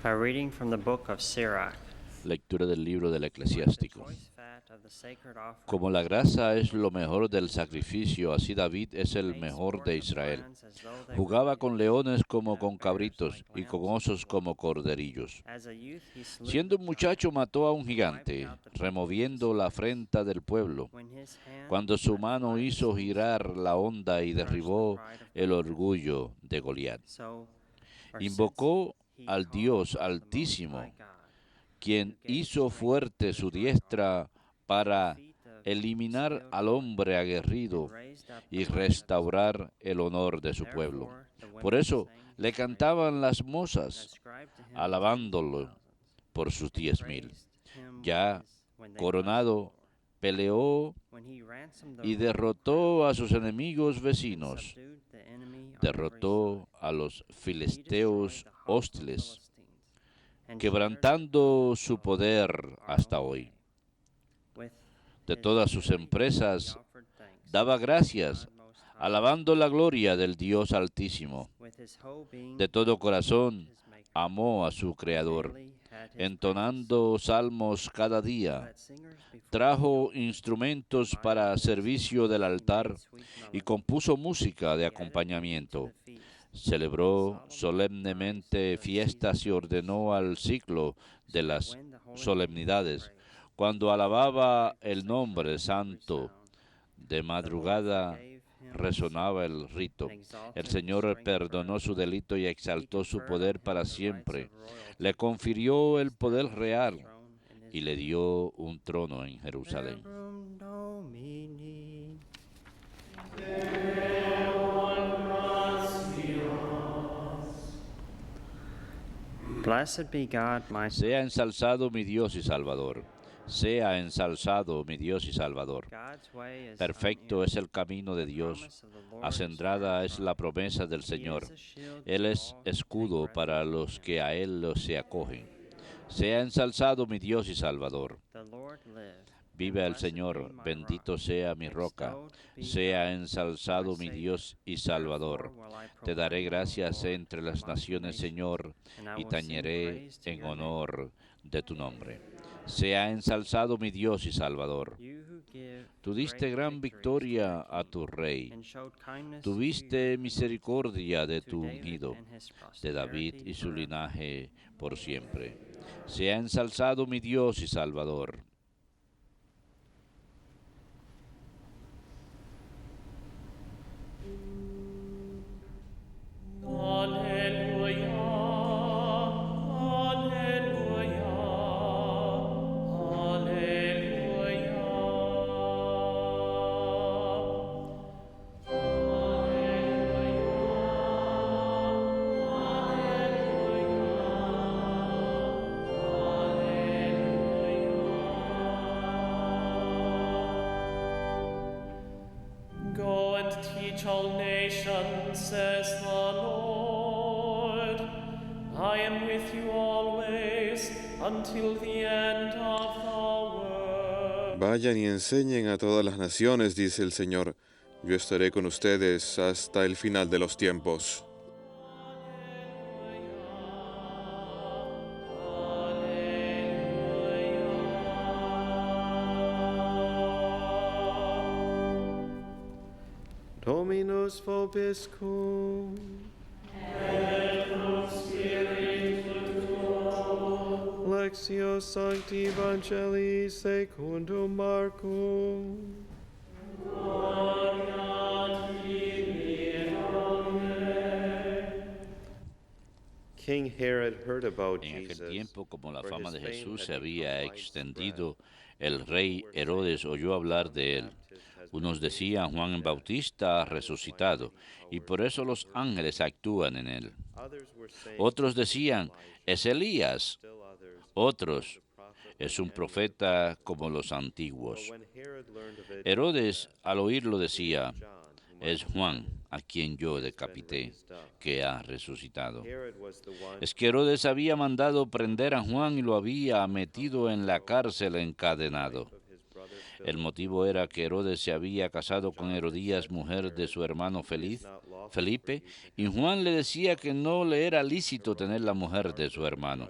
A reading from the book of Sirach. Lectura del libro del Eclesiástico. Choice fat of the sacred offering. Como la grasa es lo mejor del sacrificio, así David es el mejor de Israel. Jugaba con leones como con cabritos y con osos como corderillos. Siendo un muchacho mató a un gigante, removiendo la afrenta del pueblo, cuando su mano hizo girar la onda y derribó el orgullo de Goliat. Invocó al Dios Altísimo, quien hizo fuerte su diestra para eliminar al hombre aguerrido y restaurar el honor de su pueblo. Por eso le cantaban las mozas, alabándolo por sus 10,000. Ya coronado, peleó y derrotó a sus enemigos vecinos. Derrotó a los filisteos hostiles, quebrantando su poder hasta hoy. De todas sus empresas daba gracias, alabando la gloria del Dios Altísimo. De todo corazón amó a su Creador, entonando salmos cada día. Trajo instrumentos para servicio del altar y compuso música de acompañamiento. Celebró solemnemente fiestas y ordenó al ciclo de las solemnidades. Cuando alababa el nombre santo, de madrugada resonaba el rito. El Señor perdonó su delito y exaltó su poder para siempre. Le confirió el poder real y le dio un trono en Jerusalén. Blessed be God, my Sea ensalzado mi Dios y Salvador. Sea ensalzado mi Dios y Salvador. God's way is Perfecto es el camino de Dios. Acendrada es la promesa del Señor. Él es escudo para los que a Él se acogen. Sea ensalzado mi Dios y Salvador. The Lord live. Vive el Señor, bendito sea mi roca. Sea ensalzado mi Dios y Salvador. Te daré gracias entre las naciones, Señor, y tañeré en honor de tu nombre. Sea ensalzado mi Dios y Salvador. Tú diste gran victoria a tu rey. Tuviste misericordia de tu ungido, de David y su linaje por siempre. Sea ensalzado mi Dios y Salvador. Alleluia, alleluia, alleluia. Go and teach all nations, says the Lord. I am with you always until the end of the world. Vayan y enseñen a todas las naciones, dice el Señor. Yo estaré con ustedes hasta el final de los tiempos. Dominus vobiscum. Lectio Sancti Evangelii secundum Marcum. King Herod heard about En aquel Jesus. tiempo, como la for fama his de fame Jesús had se había become extendido, widespread. el rey Herodes oyó hablar de él. Unos decían, Juan el Bautista ha resucitado, y por eso los ángeles actúan en él. Others were saying, Otros decían, es Elías. still others, Otros, the prophet es like un any profeta como los other. antiguos. But when Herod learned of it, Herodes, he said, al oírlo, decía, John, whom es I Juan, a quien yo decapité, que ha resucitado. Herod was the one Es que Herodes había mandado prender a Juan y lo había metido en la cárcel encadenado. of his brother El motivo era que Herodes se había casado con Herodías, mujer de su hermano Felipe, y Juan le decía que no le era lícito tener la mujer de su hermano.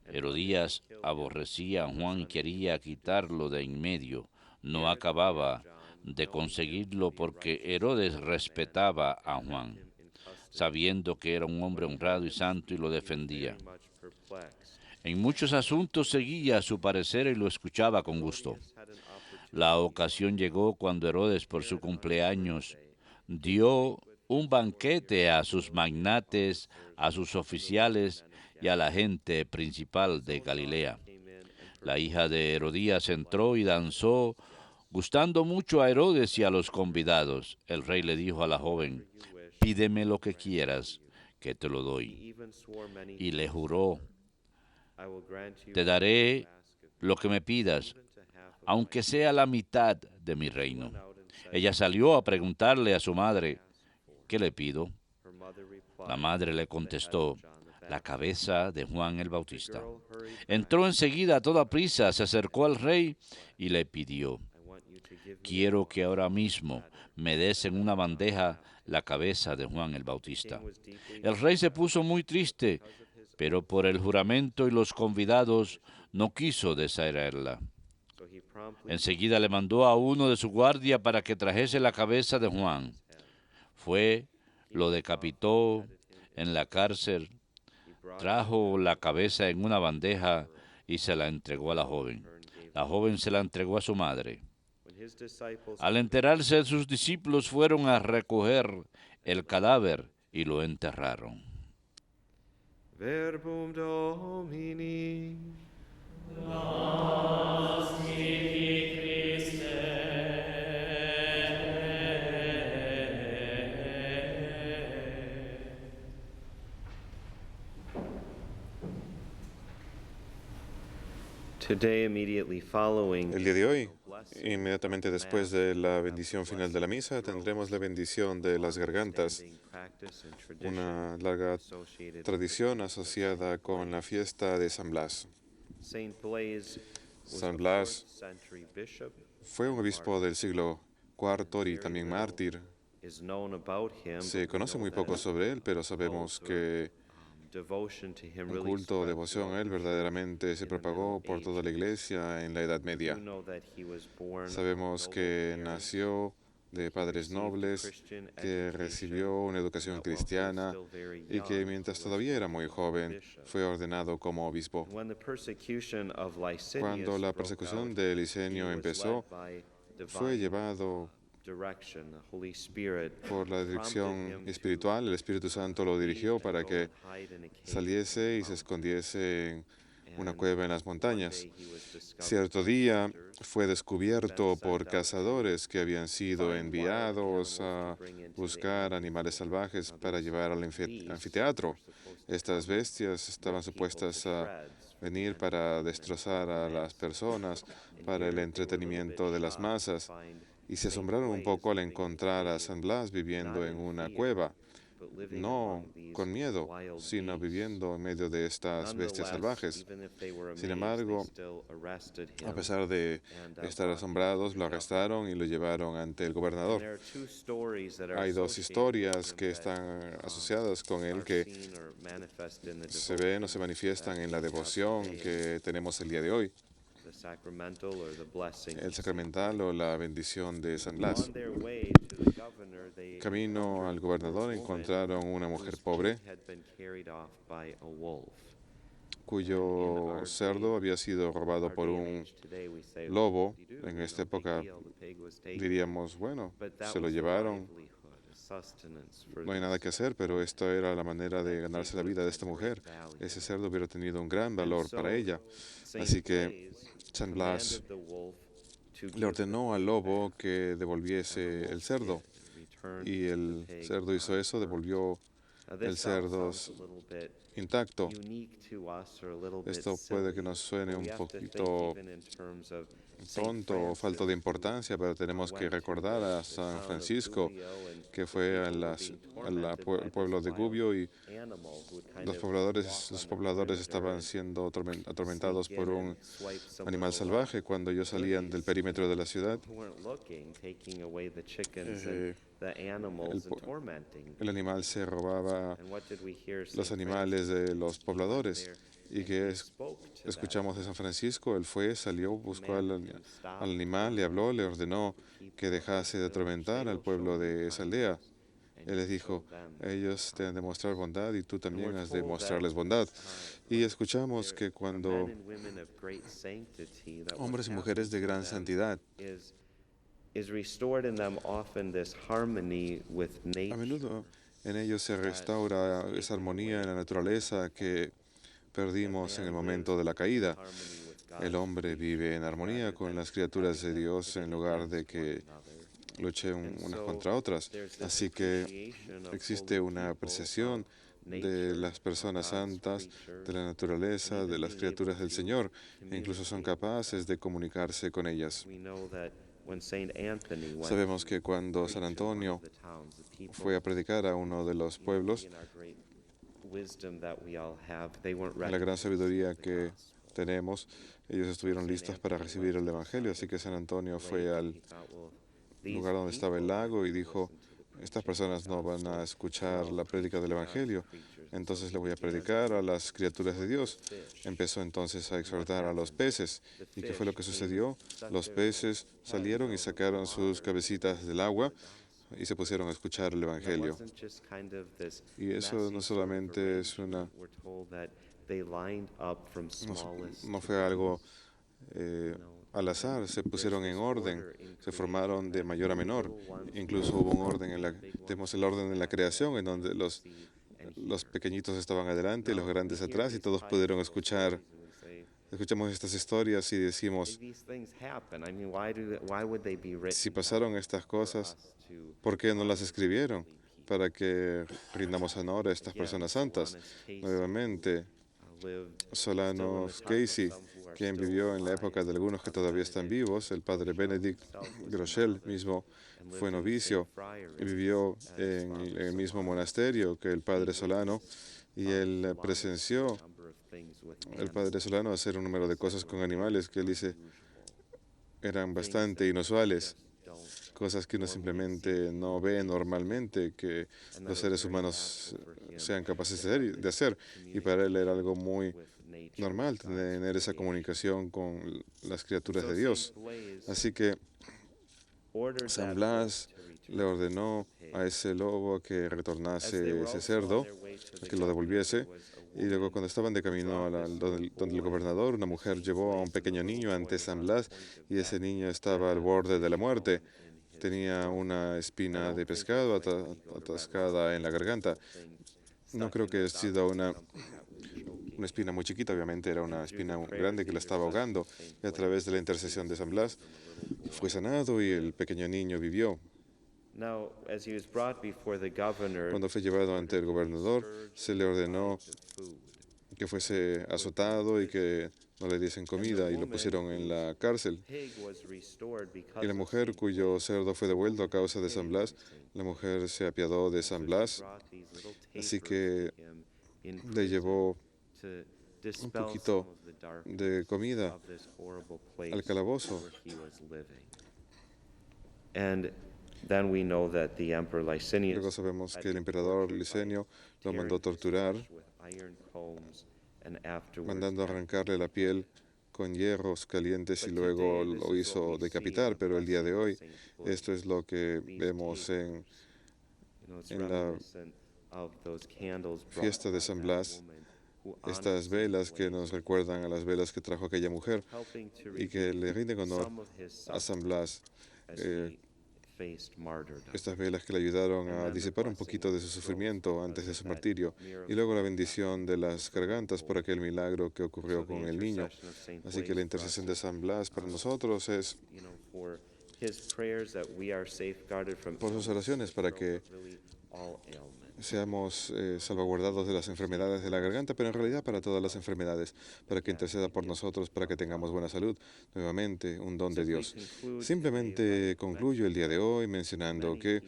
Herodías aborrecía a Juan y quería quitarlo de en medio. No acababa de conseguirlo porque Herodes respetaba a Juan, sabiendo que era un hombre honrado y santo, y lo defendía. En muchos asuntos seguía su parecer y lo escuchaba con gusto. La ocasión llegó cuando Herodes, por su cumpleaños, dio un banquete a sus magnates, a sus oficiales y a la gente principal de Galilea. La hija de Herodías entró y danzó, gustando mucho a Herodes y a los convidados. El rey le dijo a la joven: «Pídeme lo que quieras, que te lo doy». Y le juró: «Te daré lo que me pidas, aunque sea la mitad de mi reino». Ella salió a preguntarle a su madre: «¿Qué le pido?». La madre le contestó: «La cabeza de Juan el Bautista». Entró enseguida a toda prisa, se acercó al rey y le pidió: «Quiero que ahora mismo me des en una bandeja la cabeza de Juan el Bautista». El rey se puso muy triste, pero por el juramento y los convidados no quiso deshacerla. Enseguida le mandó a uno de su guardia para que trajese la cabeza de Juan. Fue, lo decapitó en la cárcel, trajo la cabeza en una bandeja y se la entregó a la joven. La joven se la entregó a su madre. Al enterarse, sus discípulos fueron a recoger el cadáver y lo enterraron. Verbum Domini. Today, immediately following El día de hoy, inmediatamente después de la bendición final de la misa, tendremos la bendición de las gargantas, una larga tradición asociada con la fiesta de San Blas. San Blas fue un obispo del siglo IV y también mártir. Se conoce muy poco sobre él, pero sabemos que un culto o devoción a él verdaderamente se propagó por toda la iglesia en la Edad Media. Sabemos que nació de padres nobles, que recibió una educación cristiana y que mientras todavía era muy joven fue ordenado como obispo. Cuando la persecución de Licenio empezó, fue llevado por la dirección espiritual. El Espíritu Santo lo dirigió para que saliese y se escondiese en una cueva en las montañas. Cierto día fue descubierto por cazadores que habían sido enviados a buscar animales salvajes para llevar al anfiteatro. Estas bestias estaban supuestas a venir para destrozar a las personas, para el entretenimiento de las masas, y se asombraron un poco al encontrar a San Blas viviendo en una cueva, no con miedo, sino viviendo en medio de estas bestias salvajes. Sin embargo, a pesar de estar asombrados, lo arrestaron y lo llevaron ante el gobernador. Hay dos historias que están asociadas con él que se ven o se manifiestan en la devoción que tenemos el día de hoy. El sacramental o la bendición de San Blas. Camino al gobernador encontraron una mujer pobre cuyo cerdo había sido robado por un lobo. En esta época diríamos, bueno, se lo llevaron, no hay nada que hacer, pero esta era la manera de ganarse la vida de esta mujer. Ese cerdo hubiera tenido un gran valor para ella. Así que San Blas le ordenó al lobo que devolviese el cerdo, y el cerdo hizo eso, devolvió el cerdo intacto. Esto puede que nos suene un poquito tonto o falto de importancia, pero tenemos que recordar a San Francisco, que fue al pueblo de Gubbio, y los pobladores estaban siendo atormentados por un animal salvaje. Cuando ellos salían del perímetro de la ciudad, el animal se robaba los animales de los pobladores. ¿Y que escuchamos de San Francisco? Él fue, salió, buscó al animal, le habló, le ordenó que dejase de atormentar al pueblo de esa aldea. Él les dijo, ellos te han de mostrar bondad y tú también has de mostrarles bondad. Y escuchamos que cuando hombres y mujeres de gran santidad, a menudo en ellos se restaura esa armonía en la naturaleza que perdimos en el momento de la caída. El hombre vive en armonía con las criaturas de Dios en lugar de que luchen unas contra otras. Así que existe una apreciación de las personas santas, de la naturaleza, de las criaturas del Señor, e incluso son capaces de comunicarse con ellas. Sabemos que cuando San Antonio fue a predicar a uno de los pueblos, la gran sabiduría que tenemos, ellos estuvieron listos para recibir el Evangelio, así que San Antonio fue al lugar donde estaba el lago y dijo, estas personas no van a escuchar la prédica del Evangelio, entonces le voy a predicar a las criaturas de Dios. Empezó entonces a exhortar a los peces. ¿Y qué fue lo que sucedió? Los peces salieron y sacaron sus cabecitas del agua y se pusieron a escuchar el Evangelio. Y eso no solamente es no fue algo al azar, se pusieron en orden, se formaron de mayor a menor. Incluso hubo un orden, tenemos el orden en la creación, en donde los pequeñitos estaban adelante y los grandes atrás, y todos pudieron escuchar. Escuchamos estas historias y decimos, si pasaron estas cosas, ¿por qué no las escribieron? Para que rindamos honor a estas personas santas. Nuevamente, Solano Casey, quien vivió en la época de algunos que todavía están vivos, el padre Benedict Groeschel mismo fue novicio y vivió en el mismo monasterio que el padre Solano, y él presenció el padre Solano hacer un número de cosas con animales que él dice eran bastante inusuales, cosas que uno simplemente no ve normalmente que los seres humanos sean capaces de hacer, y para él era algo muy normal tener esa comunicación con las criaturas de Dios. Así que San Blas le ordenó a ese lobo que retornase ese cerdo, que lo devolviese, y luego cuando estaban de camino donde el gobernador, una mujer llevó a un pequeño niño ante San Blas, y ese niño estaba al borde de la muerte. Tenía una espina de pescado atascada en la garganta. No creo que haya sido una espina muy chiquita, obviamente era una espina grande que la estaba ahogando, y a través de la intercesión de San Blas fue sanado y el pequeño niño vivió. Cuando fue llevado ante el gobernador, se le ordenó que fuese azotado y que no le diesen comida, y lo pusieron en la cárcel. Y la mujer cuyo cerdo fue devuelto a causa de San Blas, la mujer se apiadó de San Blas, así que le llevó un poquito de comida al calabozo. Luego sabemos que el emperador Licenio lo mandó torturar, mandando arrancarle la piel con hierros calientes, y luego lo hizo decapitar. Pero el día de hoy, esto es lo que vemos en la fiesta de San Blas, estas velas que nos recuerdan a las velas que trajo aquella mujer y que le rinden honor a San Blas. Estas velas que le ayudaron a disipar un poquito de su sufrimiento antes de su martirio, y luego la bendición de las gargantas por aquel milagro que ocurrió con el niño. Así que la intercesión de San Blas para nosotros es por sus oraciones para que seamos salvaguardados de las enfermedades de la garganta, pero en realidad para todas las enfermedades, para que interceda por nosotros, para que tengamos buena salud. Nuevamente, un don de Dios. Simplemente concluyo el día de hoy mencionando que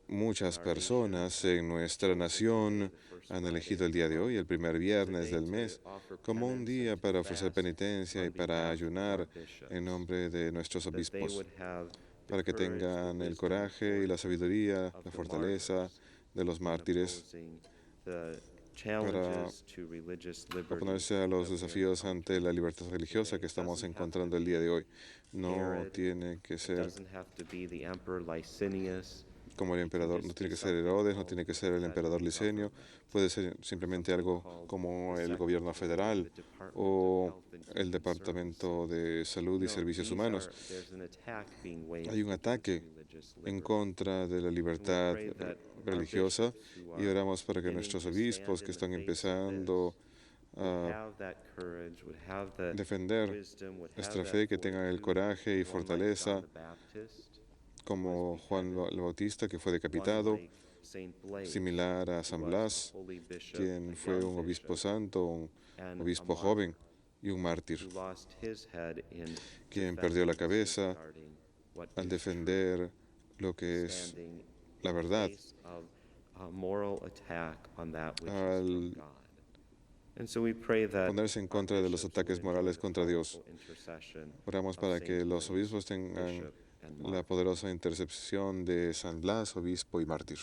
muchas personas en nuestra nación han elegido el día de hoy, el primer viernes del mes, como un día para ofrecer penitencia y para ayunar en nombre de nuestros obispos, para que tengan el coraje y la sabiduría, la fortaleza de los mártires, para oponerse a los desafíos ante la libertad religiosa que estamos encontrando el día de hoy. No tiene que ser como el emperador, no tiene que ser Herodes, no tiene que ser el emperador Licenio, puede ser simplemente algo como el gobierno federal o el Departamento de Salud y Servicios Humanos. Hay un ataque en contra de la libertad religiosa y oramos para que nuestros obispos que están empezando a defender nuestra fe, que tengan el coraje y fortaleza, como Juan el Bautista, que fue decapitado, similar a San Blas, quien fue un obispo santo, un obispo joven y un mártir, quien perdió la cabeza al defender lo que es la verdad, al ponerse en contra de los ataques morales contra Dios. Oramos para que los obispos tengan la poderosa intercesión de San Blas, obispo y mártir.